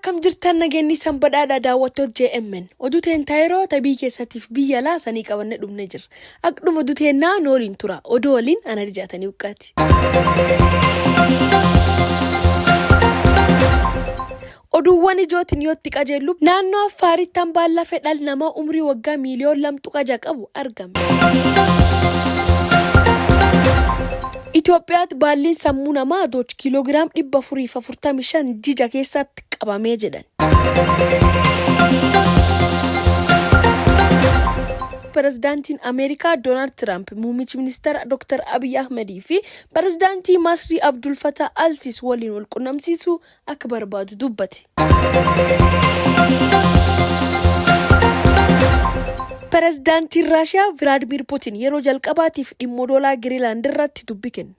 Akkam jirtan nageenyi sanbadhaadha daawwattoota JMN. Oduu teentaayiroo tabii keessatiif biyya laasanii qabanne dhumne jira. Akkuma oduu teennaa nooliin tura. Oduu waliin ana dijaatanii uqqaati. Oduuwwan ijootiin yootti qajeellu naannoo Affaaritti hambaan lafee dhala namaa umrii waggaa miiliyoon lamtu qaja qabu argame. Itoophiyaatti baalliin sammuu namaa dooch kiiloogiraam 445 jija keessatti qabamee jedhan. Pirezidaantiin Ameerikaa Doonaald Tiraamp muummichi ministeera Dr. Abiy Ahmedii fi pirezidaantii Masrii Abdul Fattah al-Sisi waliin wal qunnamsiisuu akka barbaadu dubbate. Pirezidaantiin Raashiyaa Vladimir Putin yeroo jalqabaatiif dhimma doolaa Giriilaand irratti dubbii kenne.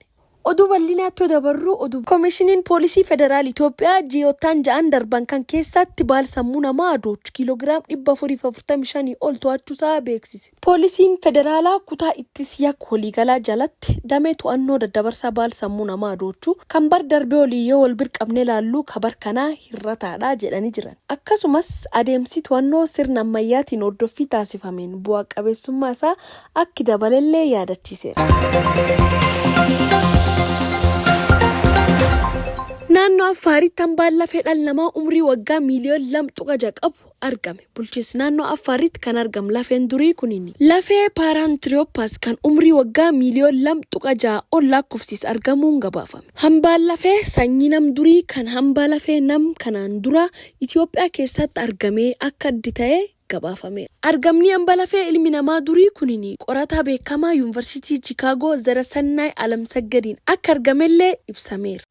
Oduu bal'inaatti dabarru oduu Koomishiniin Poolisii Federaal Itoophiyaa ji'oottan ja'an darban kan keessatti baal sammuu namaa dooch kiiloogiraam 445 ol to'achuusaa beeksise. Poolisiin Federaalaa kutaa ittisa yakka waliigalaa jalatti damee to'annoo daddabarsaa baal sammuu namaa doochuu kan bar darbee olii yoo wal birqabne laalluu kabar kanaa hirrataadha jedhanii jiran. Akkasumas adeemsi to'annoo sirna ammayyaatiin hordoffii taasifameen bu'aa qabeessummaa isaa akka dabalellee yaadachiiseera. Naannoo Affaaritti hambaan lafee dhala namaa umrii waggaa miiliyoon lamtu qaja qabu argame. Bulchiinsi naannoo Affaaritti kan argamu lafeen durii kunini. Lafee Paaraantiriyoopaas kan umrii waggaa miiliyoon lamtu qaja ol lakkoofsis argamuun gabaafame. Hambaan lafee sanyii nam durii kan hambaa lafee nam kanaan dura Itoophiyaa keessatti argamee akka addi ta'e gabaafame. Argamni hambaa lafee ilmi namaa durii kunini qorataa beekamaa Yuunivarsiitii Chicaagoo Zarasannay Alamsaggadiin akka argamellee ibsameera.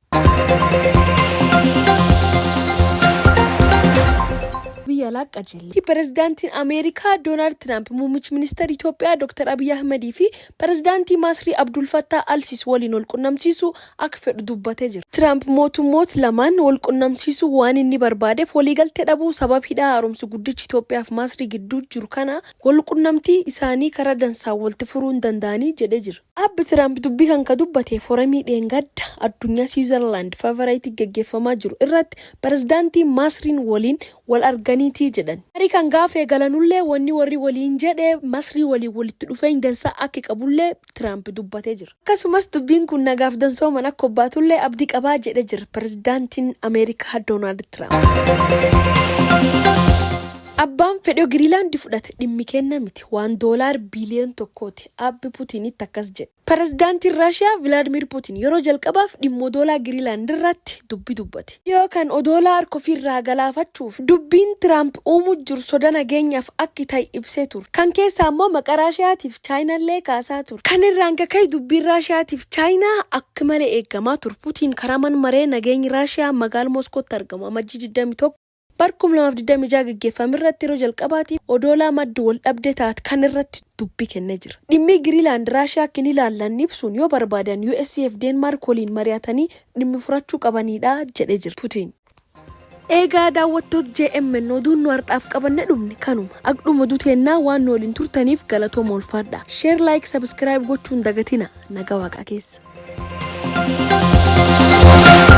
Pirezidaantiin Ameerikaa Doonaald Tiraamp muummichi ministeera Itoophiyaa Dr. Abiy Ahmedii fi pirezidaantii Masrii Abdul Fattah al-Sisi waliin wal qunnamsiisuu akka fedhu dubbatee jira. Tiraamp mootummoota lamaan wal qunnamsiisuu waan inni barbaadeef waliigaltee dhabuu sabab hidhaa haaromsa guddicha Itoophiyaa fi Masrii gidduu jiru kana wal qunnamtii isaanii karaa dansaan walitti furuu hin danda'anii jedhee jira. Abbi Tiraamp dubbii kan ka dubbate foramii dheengadda addunyaa Switzerland favorite gaggeeffamaa jiru irratti pirezidaantii Masriin waliin wal arganiitii jedhan. Kan gaafa eegalanullee wanni warri waliin jedhee Masrii waliin walitti dhufeenya dansaa akka qabullee Tiraamp dubbatee jira. Akkasumas dubbiin kun nagaaf dansooman akka obbaatullee abdii qabaa jedhee jira pirezidaantiin Ameerikaa Doonaald Tiraamp. Abbaan fedhoo Giriilaand fudhate dhimmi kenna miti waan $1 biliyoon tokkooti. Abbi Putinitti akkas jedhe. Pirezidaantiin Raashiyaa Vladimir Putin yeroo jalqabaaf dhimma doolaa Giriilaand irratti dubbii dubbate. Yookaan doolaa harkofirraa galaafachuuf dubbiin Tiraamp uumuu jiru soda nageenyaaf akka ta'e ibsee ture. Kan keessaa immoo maqaa Raashiyaatiif Chaayinaallee kaasaa ture. Kan irraan kaka'e dubbiin Raashiyaatiif Chaayinaa akka malee eegamaa ture. Putin karaa maree nageenyi Raashiyaa magaalaa Mooskootti argamu Amajjii 21 barkum 2026 gaggeeffame irratti yeroo jalqabaatiif doolaa maddi wal dhabdee taate kan irratti dubbii kennee jira. Dhimmi Giriilaand Raashiyaa akka ilaallan ibsuun yoo barbaadan USAF Deenmaark waliin mari'atanii dhimmi furachuu qabanidha jedhee jira Putin. Eegaa daawwattoota JMN oduun nu har'aaf qabanne dhumne kanuma. Akkuma oduu teennaa waan nu waliin turtaniif galatooma ulfaadha. Share, like, subscribe gochuun dagatina. Nagaa Waaqaa keessa.